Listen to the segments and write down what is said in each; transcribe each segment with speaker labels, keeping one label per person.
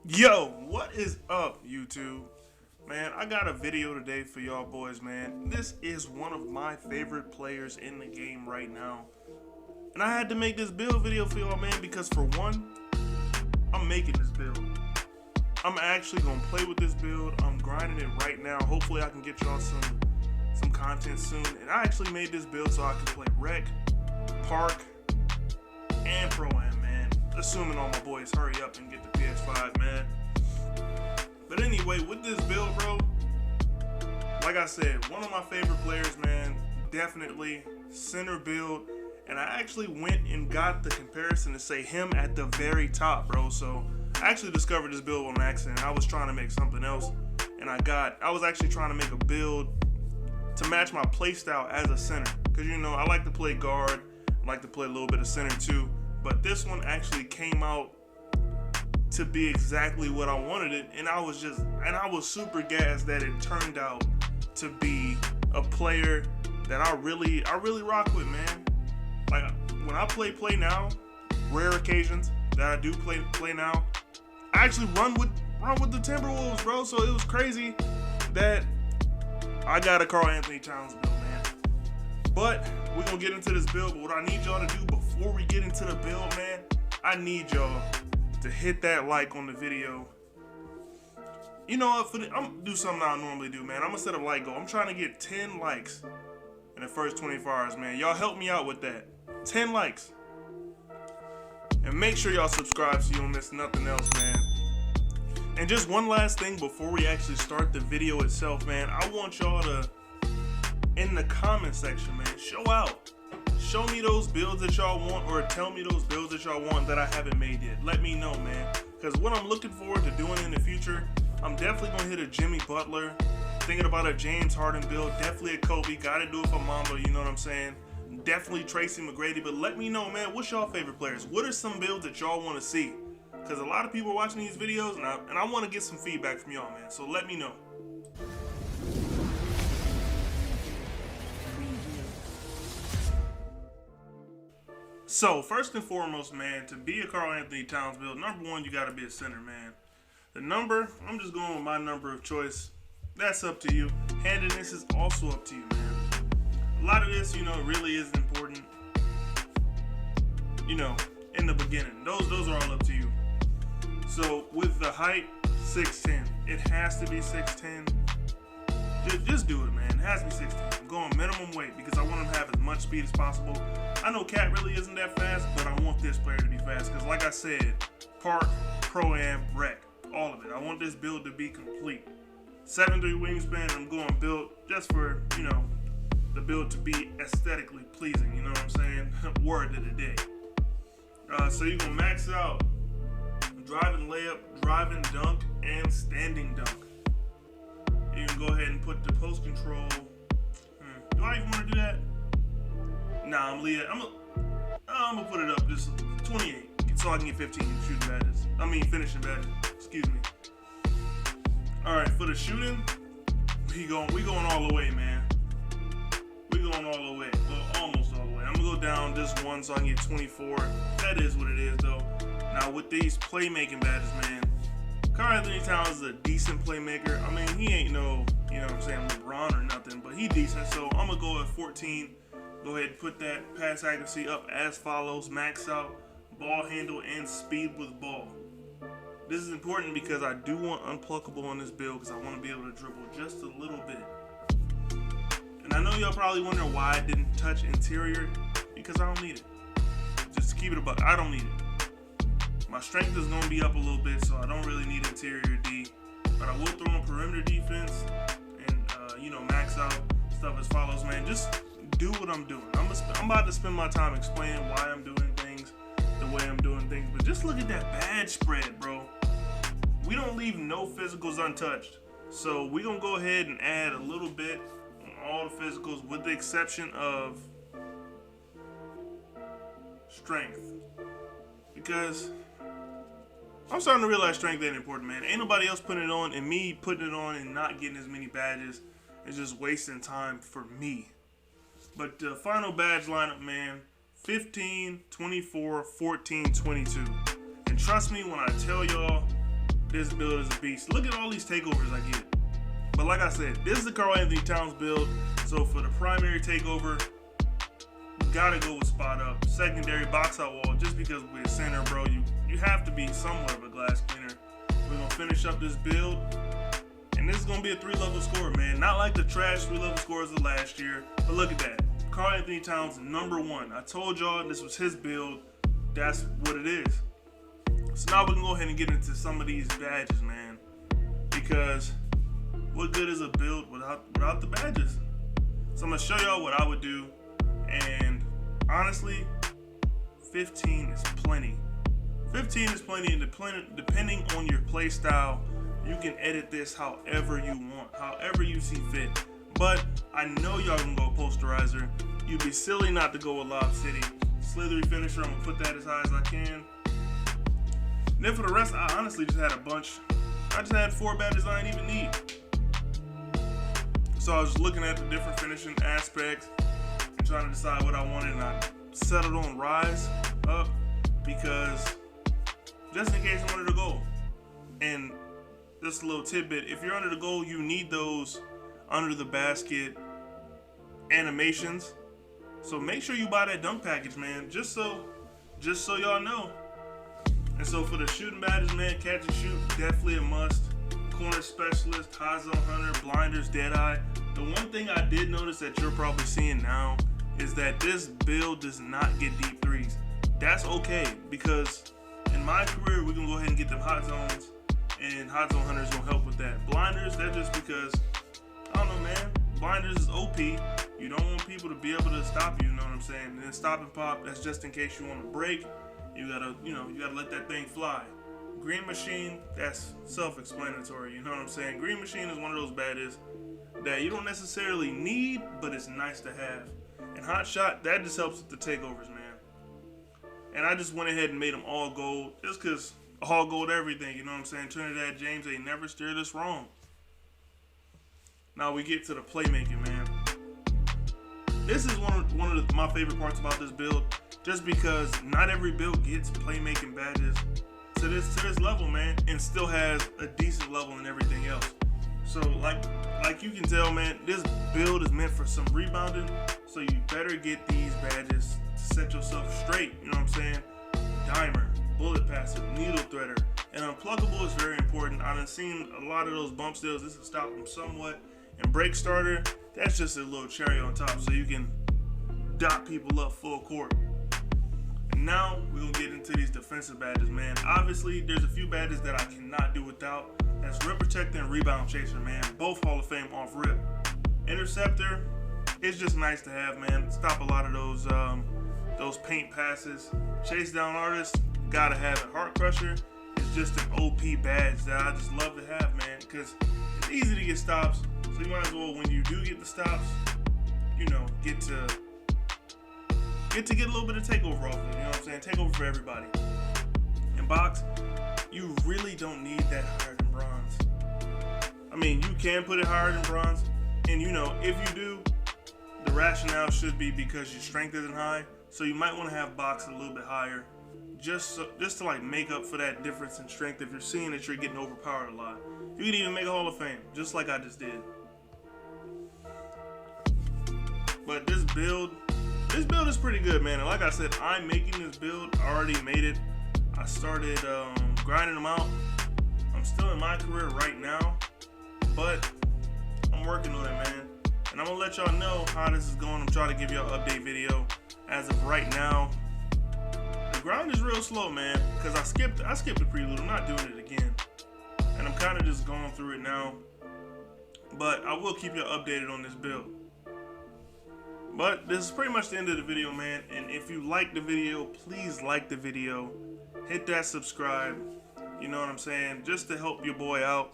Speaker 1: Yo, what is up, YouTube? Man, I got a video today for y'all boys, man. This is one of my favorite players in the game right now. And I had to make this build video for y'all, man, because for one, I'm making this build. I'm actually gonna play with this build. I'm grinding it right now. Hopefully I can get y'all some content soon. And I actually made this build so I can play Rec, Park, and Pro-Am, man. Assuming all my boys hurry up and get the PS5, man. But anyway, with this build, bro, like I said, one of my favorite players, man. Definitely center build. And I actually went and got the comparison to say him at the very top, bro. So I actually discovered this build on accident. I was trying to make something else, and I was actually trying to make a build to match my playstyle as a center. Because, you know, I like to play guard, I like to play a little bit of center too. But this one actually came out to be exactly what I wanted it, and I was super gassed that it turned out to be a player that I really rock with, man. Like, when I play now, rare occasions that I do play now, I actually run with the Timberwolves, bro. So it was crazy that I got a Karl Anthony Towns build, man. But we're gonna get into this build. But what I need y'all to do before we get into the build, man, I need y'all to hit that like on the video. You know what? I'm gonna do something I don't normally do, man. I'm gonna set a like goal. I'm trying to get 10 likes in the first 24 hours, man. Y'all help me out with that. 10 likes. And make sure y'all subscribe so you don't miss nothing else, man. And just one last thing before we actually start the video itself, man. I want y'all to, in the comment section, man, show out. Show me those builds that y'all want, or tell me those builds that y'all want that I haven't made yet. Let me know, man. Because what I'm looking forward to doing in the future, I'm definitely going to hit a Jimmy Butler. Thinking about a James Harden build. Definitely a Kobe. Got to do it for Mamba, you know what I'm saying? Definitely Tracy McGrady. But let me know, man, what's y'all favorite players? What are some builds that y'all want to see? Because a lot of people are watching these videos, and I want to get some feedback from y'all, man. So let me know. So, first and foremost, man, to be a Karl Anthony Towns build, number one, you got to be a center, man. The number, I'm just going with my number of choice. That's up to you. Handedness is also up to you, man. A lot of this, you know, really isn't important, you know, in the beginning. Those are all up to you. So, with the height, 6'10". It has to be 6'10". Just do it, man. It has to be 6'10". I'm going minimum weight because I want him to have as much speed as possible. I know Cat really isn't that fast, but I want this player to be fast because, like I said, Park, Pro-Am, Rec, all of it. I want this build to be complete. 7'3" wingspan, I'm going build just for, you know, the build to be aesthetically pleasing, you know what I'm saying? Word of the day. So you're going to max out driving layup, driving dunk, and standing dunk. You can go ahead and put the post control. Do I even want to do that? Nah, I'm gonna put it up just 28, so I can get 15 shooting badges. I mean finishing badges. Excuse me. All right, for the shooting, we going all the way, man. We going all the way. Well, almost all the way. I'm gonna go down just one so I can get 24. That is what it is, though. Now with these playmaking badges, man, Karl Anthony Towns is a decent playmaker. I mean, he ain't no, you know what I'm saying, LeBron or nothing, but he decent. So I'm gonna go at 14. Go ahead and put that pass accuracy up as follows. Max out ball handle and speed with ball. This is important because I do want unpluckable on this build because I want to be able to dribble just a little bit. And I know y'all probably wonder why I didn't touch interior, because I don't need it. Just to keep it a buck, I don't need it. My strength is going to be up a little bit, so I don't really need interior D. But I will throw in perimeter defense and, you know, max out stuff as follows, man. Just do what I'm doing. I'm about to spend my time explaining why I'm doing things the way I'm doing things, but just look at that badge spread, bro. We don't leave no physicals untouched. So we're going to go ahead and add a little bit on all the physicals with the exception of strength. Because I'm starting to realize strength ain't important, man. Ain't nobody else putting it on, and me putting it on and not getting as many badges is just wasting time for me. But the final badge lineup, man, 15, 24, 14, 22. And trust me when I tell y'all, this build is a beast. Look at all these takeovers I get. But like I said, this is the Karl-Anthony Towns build. So for the primary takeover, gotta go with spot up. Secondary, box out wall, just because we're center, bro. You have to be somewhat of a glass cleaner. We're gonna finish up this build. And this is gonna be a 3-level score, man. Not like the trash 3-level scores of last year. But look at that. Karl-Anthony Towns, #1. I told y'all this was his build. That's what it is. So now we can go ahead and get into some of these badges, man. Because what good is a build without the badges? So I'm gonna show y'all what I would do. And honestly, 15 is plenty. 15 is plenty, and depending on your play style, you can edit this however you want, however you see fit. But I know y'all can go posterizer. You'd be silly not to go with Lob City. Slithery finisher, I'm gonna put that as high as I can. And then for the rest, I honestly just had a bunch. I just had 4 badges I didn't even need. So I was looking at the different finishing aspects and trying to decide what I wanted, and I settled on Rise Up because just in case I'm under the goal. And just a little tidbit, if you're under the goal, you need those under the basket animations. So make sure you buy that dunk package, man, just so y'all know. And so for the shooting badges, man, catch and shoot, definitely a must. Corner specialist, high zone hunter, blinders, dead eye. The one thing I did notice that you're probably seeing now is that this build does not get deep threes. That's okay, because in my career, we can go ahead and get them hot zones, and hot zone hunters gonna help with that. Blinders, that's just because, I don't know, man. Blinders is OP. You don't want people to be able to stop you, you know what I'm saying? And then stop and pop, that's just in case you want to break. You gotta let that thing fly. Green Machine, that's self-explanatory, you know what I'm saying? Green Machine is one of those badges that you don't necessarily need, but it's nice to have. And Hot Shot, that just helps with the takeovers, man. And I just went ahead and made them all gold, just because all gold everything, you know what I'm saying? Trinidad James, they never steered us wrong. Now we get to the playmaking, man. This is one of my favorite parts about this build, just because not every build gets playmaking badges to this level, man, and still has a decent level in everything else. So like you can tell, man, this build is meant for some rebounding, so you better get these badges to set yourself straight, you know what I'm saying? Dimer, bullet passer, needle threader, and unpluggable is very important. I've seen a lot of those bump steals. This will stop them somewhat. And break starter, that's just a little cherry on top, so you can dot people up full court. And now we're gonna get into these defensive badges, man. Obviously, there's a few badges that I cannot do without. That's Rim Protector and Rebound Chaser, man. Both Hall of Fame off rip. Interceptor, it's just nice to have, man. Stop a lot of those paint passes. Chase down artist, gotta have it. Heart Crusher is just an OP badge that I just love to have, man, because it's easy to get stops. So you might as well, when you do get the stops, you know, get to get a little bit of takeover off it, you know what I'm saying? Takeover for everybody. In box, you really don't need that higher than bronze. I mean, you can put it higher than bronze, and you know, if you do, the rationale should be because your strength isn't high, so you might want to have box a little bit higher, just to like make up for that difference in strength if you're seeing that you're getting overpowered a lot. You can even make a Hall of Fame, just like I just did. But this build is pretty good, man. And like I said, I'm making this build. I already made it. I started grinding them out. I'm still in my career right now, but I'm working on it, man. And I'm gonna let y'all know how this is going. I'm trying to give y'all an update video. As of right now, the grind is real slow, man, because I skipped the prelude. I'm not doing it again, and I'm kind of just going through it now. But I will keep y'all updated on this build. But this is pretty much the end of the video, man. And if you like the video, please like the video. Hit that subscribe. You know what I'm saying? Just to help your boy out.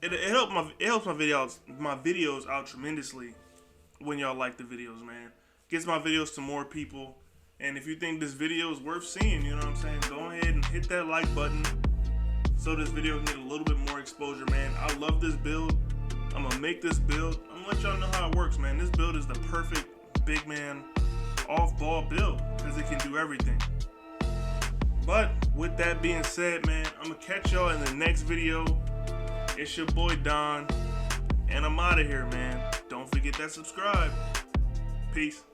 Speaker 1: It helps my videos out tremendously when y'all like the videos, man. Gets my videos to more people. And if you think this video is worth seeing, you know what I'm saying, go ahead and hit that like button so this video can get a little bit more exposure, man. I love this build. I'm gonna make this build. I'm gonna let y'all know how it works, man. This build is the perfect big man off-ball build because it can do everything. But with that being said, man, I'm gonna catch y'all in the next video. It's your boy Don, and I'm out of here, man. Don't forget that subscribe. Peace.